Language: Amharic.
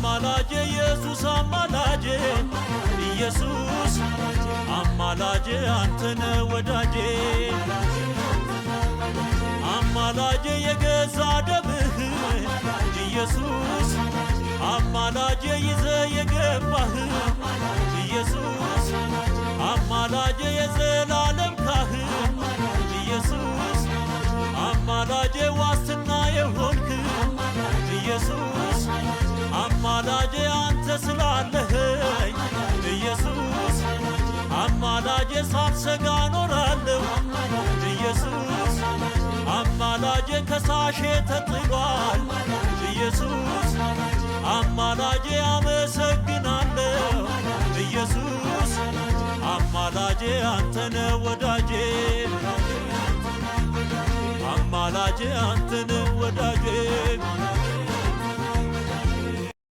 አማላጄ ኢየሱስ አማላጄ ኢየሱስ አማላጄ አንተነ ወዳጄ አማላጄ የገዛ ደምህ ኢየሱስ አማላጄ ይዘ የገባህ ኢየሱስ አማላጄ የዘላለም ካህን ኢየሱስ አማላጄ ዋስትና የሆንክ ኢየሱስ አማላጄ አንተ ስላለኸኝ ኢየሱስ አማላጄ ሳልሰጋ ኖራለሁ ኢየሱስ አማላጄ ከሳሼ ተጥሏል ኢየሱስ አማላጄ አመሰግናለሁ ኢየሱስ አማላጄ አንተነ